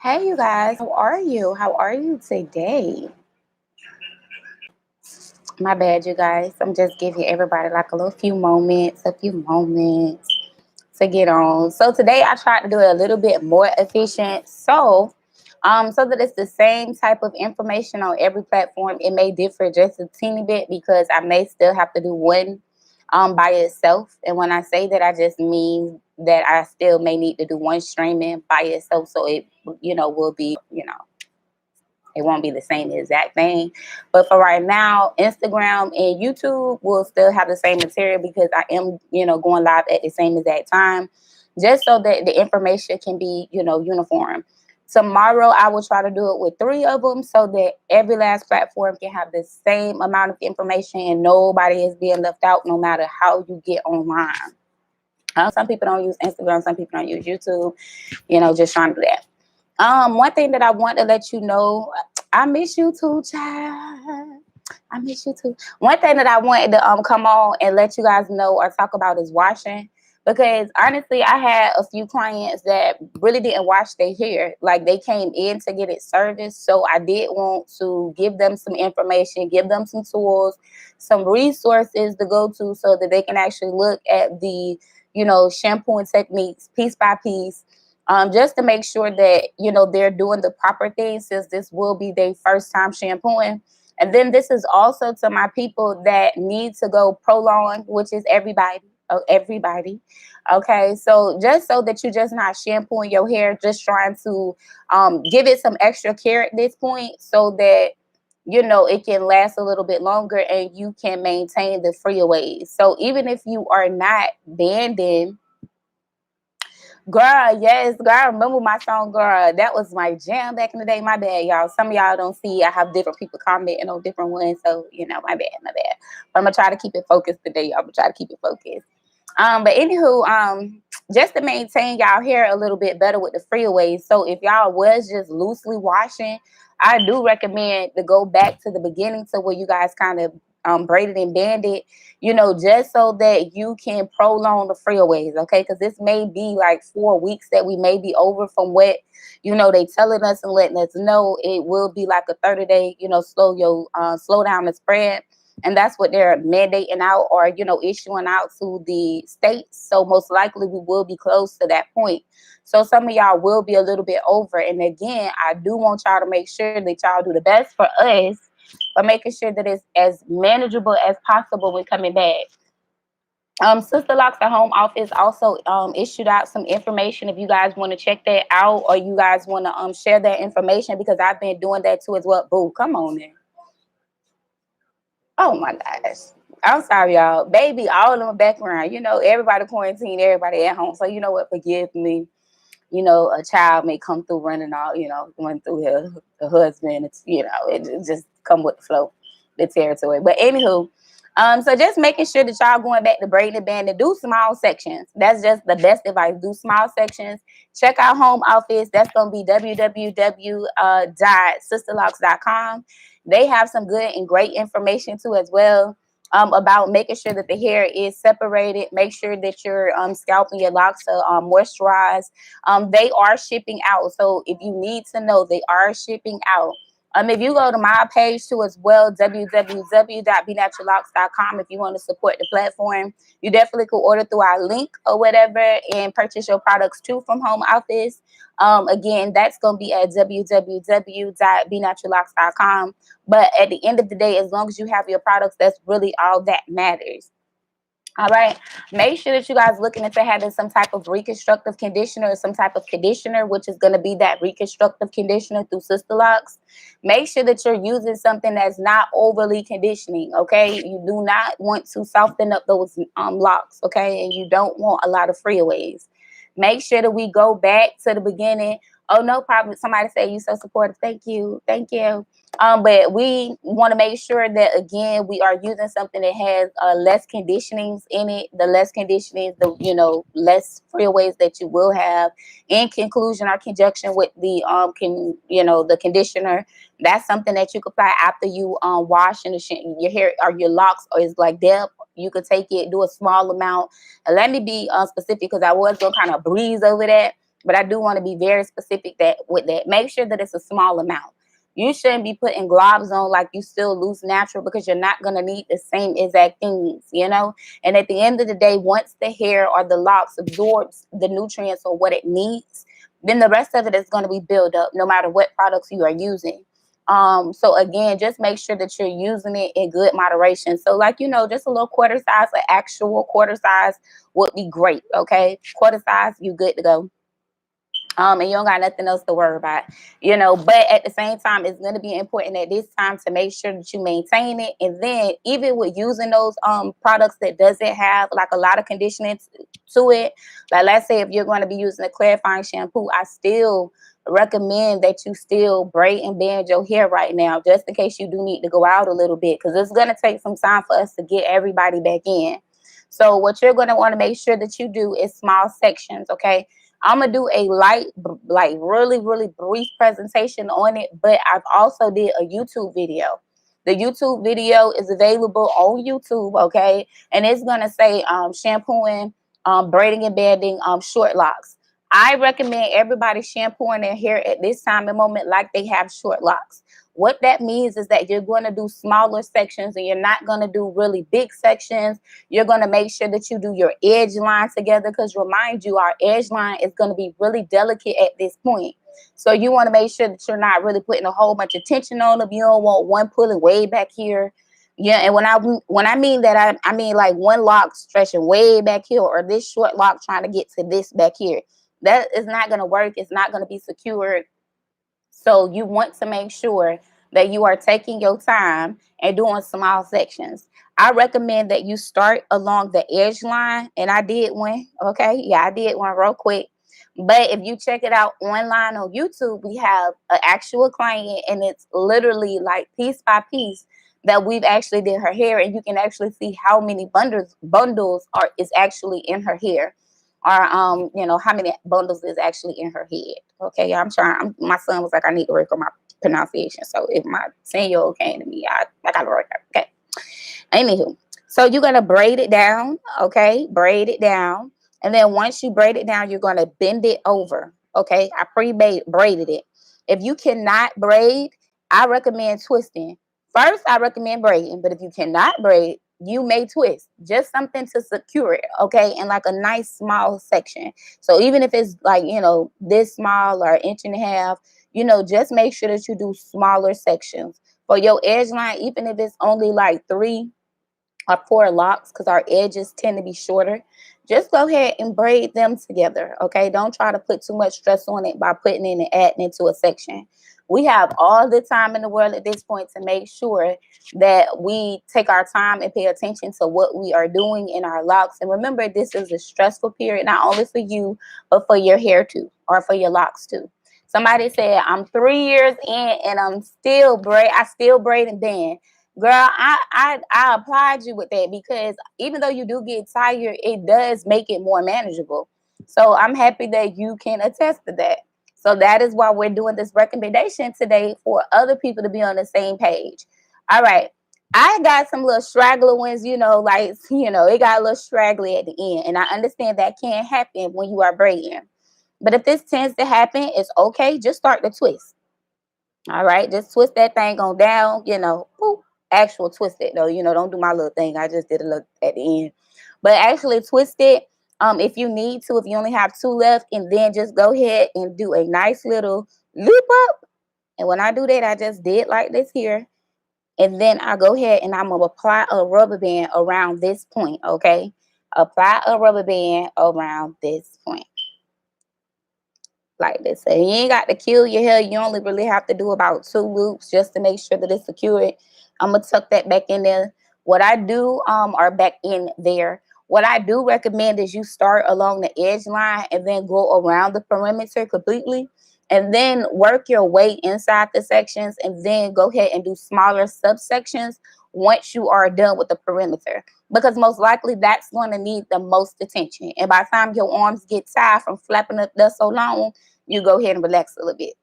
Hey, you guys, how are you? How are you today? My bad, you guys. I'm just giving everybody like a little few moments to get on. So today I tried to do it a little bit more efficient. So that it's the same type of information on every platform. It may differ just a teeny bit because I may still have to do one by itself. And when I say that, I just mean that I still may need to do one streaming by itself. So it, will be, it won't be the same exact thing. But for right now, Instagram and YouTube will still have the same material because I am, going live at the same exact time, just so that the information can be, uniform. Tomorrow, I will try to do it with three of them so that every last platform can have the same amount of information and nobody is being left out no matter how you get online. Some people don't use Instagram, some people don't use YouTube, just trying to do that. One thing that I want to let you know, I miss you too, child. I miss you too. One thing that I wanted to come on and let you guys know or talk about is washing. Because honestly, I had a few clients that really didn't wash their hair. Like they came in to get it serviced. So I did want to give them some information, give them some tools, some resources to go to so that they can actually look at the, shampooing techniques piece by piece, just to make sure that they're doing the proper things, since this will be their first time shampooing. And then this is also to my people that need to go prolong, which is everybody. Everybody. Okay, so just so that you're just not shampooing your hair, just trying to give it some extra care at this point so that it can last a little bit longer and you can maintain the freeways. So even if you are not banding. Girl, yes, girl. I remember my song, girl. That was my jam back in the day. My bad, y'all. Some of y'all don't see. I have different people commenting on different ones. So, my bad, my bad. But I'm going to try to keep it focused today. I'm going to try to keep it focused. But anywho, just to maintain y'all hair a little bit better with the freeways. So if y'all was just loosely washing, I do recommend to go back to the beginning to where you guys kind of braided and banded, just so that you can prolong the freeways, okay? Because this may be like 4 weeks that we may be over from what, they telling us and letting us know. It will be like a 30-day, slow down the spread. And that's what they're mandating out or, issuing out to the states. So most likely we will be close to that point. So some of y'all will be a little bit over. And again, I do want y'all to make sure that y'all do the best for us, but making sure that it's as manageable as possible when coming back. Sister Locks, the home office, also issued out some information if you guys want to check that out or you guys want to share that information, because I've been doing that too as well. Boo, come on there. Oh my gosh. I'm sorry, y'all. Baby, all in the background. Everybody quarantined, everybody at home. So you know what? Forgive me. A child may come through running all, going through her husband. It's, it just come with the flow, the territory. But anywho, so just making sure that y'all going back to braiding band and do small sections. That's just the best advice. Do small sections. Check out home office. That's going to be www.sisterlocks.com. They have some good and great information too as well. About making sure that the hair is separated. Make sure that your scalp and your locks are moisturized. They are shipping out. So if you need to know, they are shipping out. If you go to my page too as well, www.bnaturallocks.com, if you want to support the platform, you definitely could order through our link or whatever and purchase your products too from home office. Again, that's going to be at www.bnaturallocks.com. But at the end of the day, as long as you have your products, that's really all that matters. All right. Make sure that you guys looking into having some type of reconstructive conditioner or some type of conditioner, which is going to be that reconstructive conditioner through Sister Locks. Make sure that you're using something that's not overly conditioning. Okay. You do not want to soften up those locks. Okay. And you don't want a lot of freeways. Make sure that we go back to the beginning. Oh, no problem. Somebody say you so supportive. Thank you. Thank you. But we want to make sure that, again, we are using something that has less conditionings in it. The less conditionings, the less freeways that you will have. In conclusion, or conjunction with the the conditioner, that's something that you can apply after you wash and your hair or your locks, or is like damp. You could take it, do a small amount. And let me be specific, because I was gonna kind of breeze over that. but I do want to be very specific that with that. Make sure that it's a small amount. You shouldn't be putting globs on like you still loose natural, because you're not going to need the same exact things, you know? And at the end of the day, once the hair or the locks absorbs the nutrients or what it needs, then the rest of it is going to be built up no matter what products you are using. So again, just make sure that you're using it in good moderation. So like, you know, just a little quarter size, an actual quarter size would be great. Okay. Quarter size, you good to go. And you don't got nothing else to worry about, you know. But at the same time, it's going to be important at this time to make sure that you maintain it. And then even with using those products that doesn't have like a lot of conditioning to it, like let's say if you're going to be using a clarifying shampoo, I still recommend that you still braid and band your hair right now, just in case you do need to go out a little bit, because it's going to take some time for us to get everybody back in. So what you're going to want to make sure that you do is small sections, okay? I'm gonna do a light, like really brief presentation on it, but I've also did a YouTube video. The YouTube video is available on YouTube, okay? And it's gonna say shampooing, braiding and banding short locks. I recommend everybody shampooing their hair at this time and moment like they have short locks. What that means is that you're going to do smaller sections and you're not going to do really big sections. You're going to make sure that you do your edge line together, because remind you, our edge line is going to be really delicate at this point. So you want to make sure that you're not really putting a whole bunch of tension on them. You don't want one pulling way back here. Yeah, and when I mean that, I mean like one lock stretching way back here, or this short lock trying to get to this back here. That is not going to work. It's not going to be secured. So you want to make sure that you are taking your time and doing small sections. I recommend that you start along the edge line. And I did one. Okay. Yeah, I did one real quick. But if you check it out online on YouTube, we have an actual client, and it's literally like piece by piece that we've actually did her hair. And you can actually see how many bundles are is actually in her hair, or you know, how many bundles is actually in her head. Okay, I'm trying. My son was like, I need to work on my pronunciation. So if my 10-year-old came to me, I gotta work on it. Okay. Anywho, so you're gonna braid it down. Okay, braid it down, and then once you braid it down, you're gonna bend it over. Okay, I braided it. If you cannot braid, I recommend twisting. First, I recommend braiding, but if you cannot braid, you may twist, just something to secure it, okay, in like a nice small section. So even if it's like, you know, this small or 1.5 inches, you know, just make sure that you do smaller sections for your edge line, even if it's only like 3 or 4 locks, because our edges tend to be shorter. Just go ahead and braid them together, okay? Don't try to put too much stress on it by putting in and adding into a section. We have all the time in the world at this point to make sure that we take our time and pay attention to what we are doing in our locks. And remember, this is a stressful period, not only for you, but for your hair too, or for your locks too. Somebody said, I'm 3 years in and I still braid and bend. Girl, I applaud you with that, because even though you do get tired, it does make it more manageable. So I'm happy that you can attest to that. So that is why we're doing this recommendation today, for other people to be on the same page. All right. I got some little straggler ones, you know, like, you know, it got a little straggly at the end. And I understand that can happen when you are braiding. But if this tends to happen, it's okay. Just start the twist. All right, just twist that thing on down, you know, boop, actual twist it though, you know, don't do my little thing. I just did a look at the end, but actually twist it. If you need to, if you only have 2 left, and then just go ahead and do a nice little loop up. And when I do that, I just did like this here. And then I go ahead and I'm gonna apply a rubber band around this point, okay? Apply a rubber band around this point, like this. So you ain't got to kill your hair. You only really have to do about 2 loops just to make sure that it's secured. I'm gonna tuck that back in there. What I do, or back in there. What I do recommend is you start along the edge line and then go around the perimeter completely, and then work your way inside the sections, and then go ahead and do smaller subsections once you are done with the perimeter, because most likely that's going to need the most attention. And by the time your arms get tired from flapping up there so long, you go ahead and relax a little bit.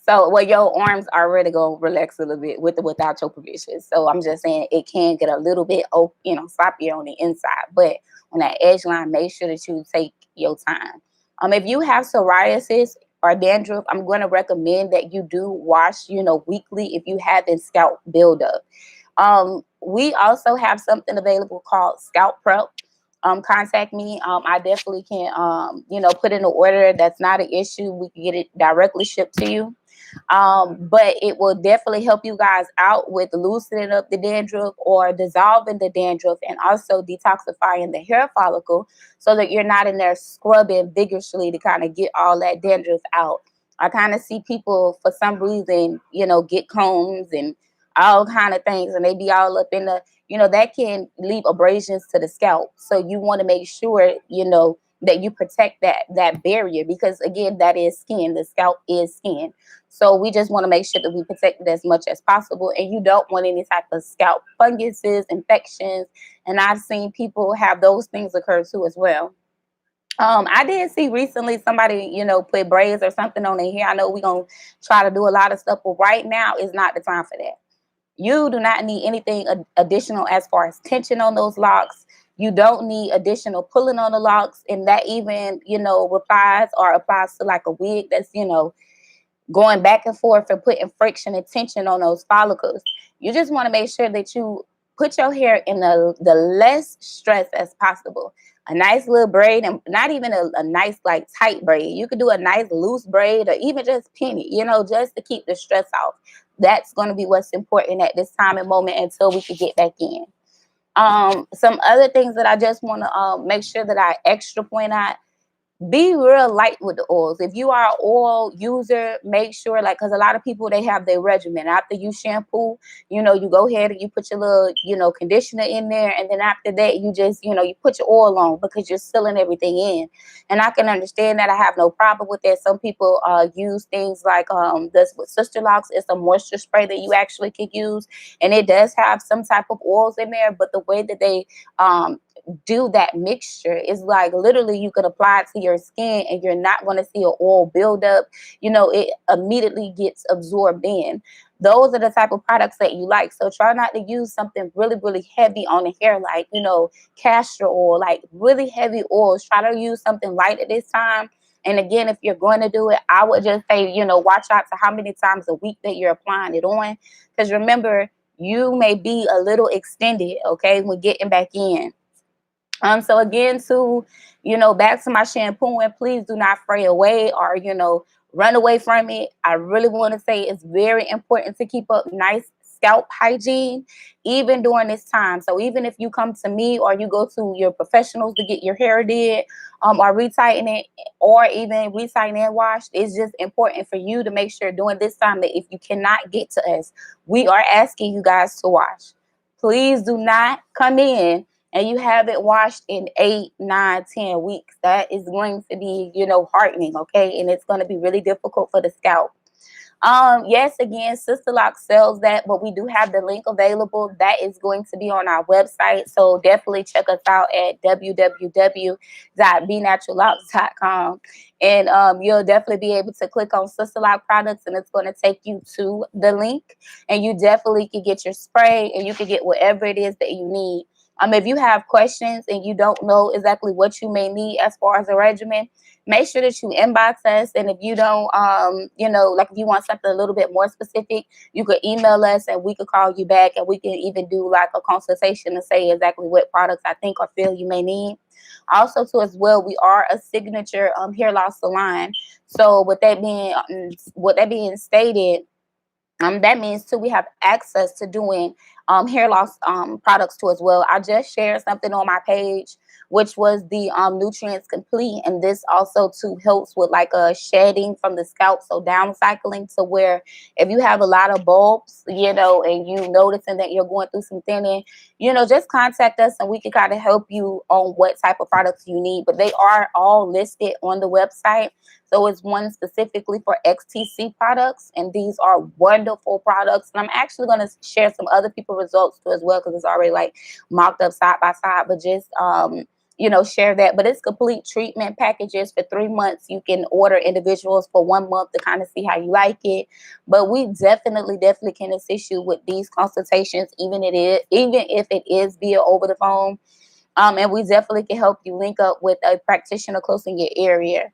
So well, your arms are ready to go relax a little bit with or without your permission. So I'm just saying it can get a little bit, you know, sloppy on the inside. But on that edge line, make sure that you take your time. If you have psoriasis or dandruff, I'm going to recommend that you do wash, weekly if you haven't scalp buildup. We also have something available called scalp prep. Contact me. I definitely can, put in an order. That's not an issue. We can get it directly shipped to you. But it will definitely help you guys out with loosening up the dandruff or dissolving the dandruff, and also detoxifying the hair follicle so that you're not in there scrubbing vigorously to kind of get all that dandruff out. I kind of see people for some reason, get combs and all kind of things, and they be all up in the, that can leave abrasions to the scalp. So you want to make sure, that you protect that barrier, because again, that is skin. The scalp is skin. So we just want to make sure that we protect it as much as possible. And you don't want any type of scalp funguses, infections. And I've seen people have those things occur too as well. I did see recently somebody, put braids or something on their hair. I know we're going to try to do a lot of stuff, but right now is not the time for that. You do not need anything additional as far as tension on those locks. You don't need additional pulling on the locks. And that even, applies to like a wig that's, going back and forth and putting friction and tension on those follicles. You just want to make sure that you put your hair in the less stress as possible. A nice little braid, and not even a nice like tight braid. You could do a nice loose braid or even just pin it, just to keep the stress off. That's going to be what's important at this time and moment until we can get back in. Some other things that I just want to make sure that I extra point out: be real light with the oils. If you are an oil user, make sure, like, because a lot of people, they have their regimen. After you shampoo, you go ahead and you put your little, conditioner in there. And then after that, you just, you put your oil on because you're sealing everything in. And I can understand that. I have no problem with that. Some people use things like this with SISTERLOCKS. It's a moisture spray that you actually can use. And it does have some type of oils in there. But the way that they do that mixture is like literally you could apply it to your skin and you're not going to see an oil buildup. It immediately gets absorbed in. Those are the type of products that you like. So try not to use something really, really heavy on the hair, like, castor oil, like really heavy oils. Try to use something light at this time. And again, if you're going to do it, I would just say, watch out to how many times a week that you're applying it on. Because remember, you may be a little extended, okay, when getting back in. So again, back to my shampooing, please do not fray away or, run away from it. I really want to say it's very important to keep up nice scalp hygiene, even during this time. So even if you come to me or you go to your professionals to get your hair did, or retighten it, or even retighten and washed, it's just important for you to make sure during this time that if you cannot get to us, we are asking you guys to wash. Please do not come in and you haven't washed in 8, 9, 10 weeks. That is going to be, heartening, okay? And it's going to be really difficult for the scalp. Yes, again, SISTERLOCKS sells that, but we do have the link available. That is going to be on our website. So definitely check us out at www.bnaturallocks.com. And you'll definitely be able to click on SISTERLOCK products, and it's going to take you to the link. And you definitely can get your spray, and you can get whatever it is that you need. If you have questions and you don't know exactly what you may need as far as a regimen, make sure that you inbox us. And if you don't, like if you want something a little bit more specific, you could email us and we could call you back, and we can even do like a consultation to say exactly what products I think or feel you may need. Also, too, as well, we are a signature hair loss salon. So with that being stated, that means too we have access to doing hair loss products too as well. I just shared something on my page, which was the Nutrients Complete, and this also too helps with like a shedding from the scalp, so down cycling, to where if you have a lot of bulbs, and you noticing that you're going through some thinning, just contact us and we can kind of help you on what type of products you need. But they are all listed on the website. So it's one specifically for XTC products, and these are wonderful products. And I'm actually going to share some other people's results too as well, because it's already like mocked up side by side. But just share that. But it's complete treatment packages for 3 months. You can order individuals for 1 month to kind of see how you like it. But we definitely can assist you with these consultations, even if it is via over the phone. And we definitely can help you link up with a practitioner close in your area.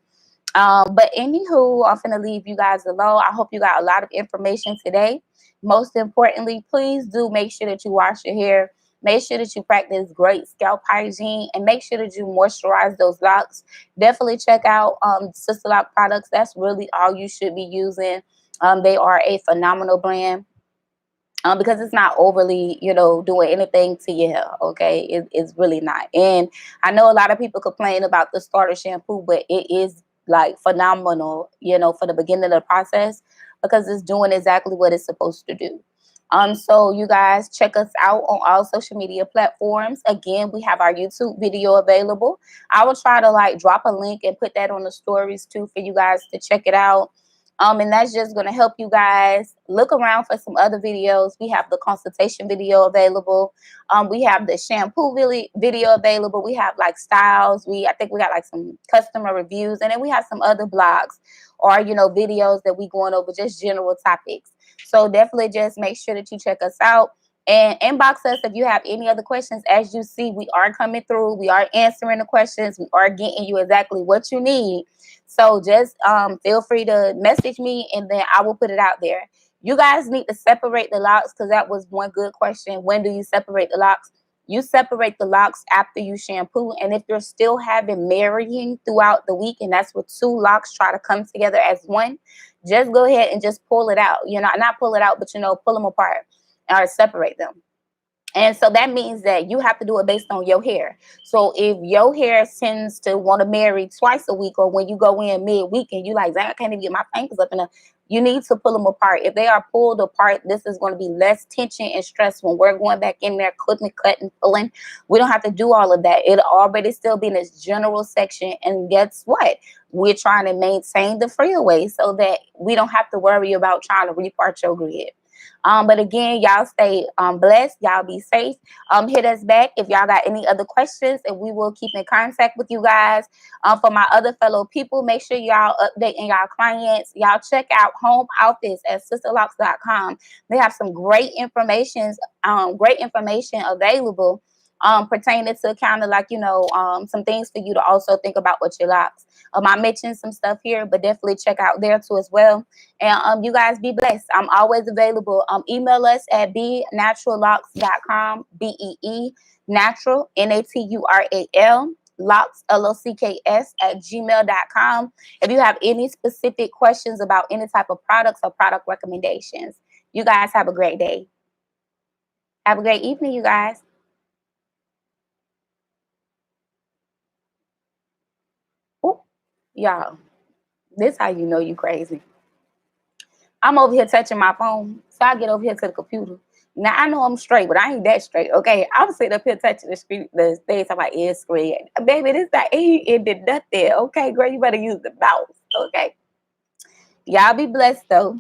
But anywho, I'm finna leave you guys alone. I hope you got a lot of information today. Most importantly, please do make sure that you wash your hair. Make sure that you practice great scalp hygiene, and make sure that you moisturize those locks. Definitely check out Sister Lock products. That's really all you should be using. They are a phenomenal brand. Because it's not overly, doing anything to your hair. Okay, it's really not. And I know a lot of people complain about the starter shampoo, but it is like phenomenal, for the beginning of the process, because it's doing exactly what it's supposed to do. So you guys check us out on all social media platforms. Again, we have our YouTube video available. I will try to like drop a link and put that on the stories too for you guys to check it out. And that's just going to help you guys look around for some other videos. We have the consultation video available. We have the shampoo video available. We have like styles. I think we got like some customer reviews, and then we have some other blogs or, videos that we going over just general topics. So definitely just make sure that you check us out and inbox us if you have any other questions. As you see, we are coming through. We are answering the questions. We are getting you exactly what you need. So just feel free to message me, and then I will put it out there. You guys need to separate the locks, because that was one good question. When do you separate the locks? You separate the locks after you shampoo. And if you're still having marrying throughout the week, and that's what two locks try to come together as one, just go ahead and just pull it out. Not pull it out, but pull them apart or separate them. And so that means that you have to do it based on your hair. So if your hair tends to want to marry twice a week, or when you go in midweek and you like, dang, I can't even get my fingers up enough, you need to pull them apart. If they are pulled apart, this is going to be less tension and stress when we're going back in there, clipping, cutting, pulling. We don't have to do all of that. It'll already still be in this general section. And guess what? We're trying to maintain the freeway so that we don't have to worry about trying to repart your grid. But again, y'all stay blessed. Y'all be safe. Hit us back if y'all got any other questions, and we will keep in contact with you guys. For my other fellow people, make sure y'all updating y'all clients. Y'all check out Home Office at SISTERLOCKS.com. They have some great information available pertaining to kind of like, some things for you to also think about with your locks. I mentioned some stuff here, but definitely check out there too as well. And you guys be blessed. I'm always available. Email us at benaturallocks.com, BEE, natural, NATURAL, locks, LOCKS at gmail.com. If you have any specific questions about any type of products or product recommendations, you guys have a great day. Have a great evening, you guys. Y'all, this how you know you crazy. I'm over here touching my phone, so I get over here to the computer. Now I know I'm straight, but I ain't that straight. Okay, I'm sitting up here touching the things on my ear screen. Baby, this not it did nothing. Okay, girl, you better use the mouse. Okay, y'all be blessed though.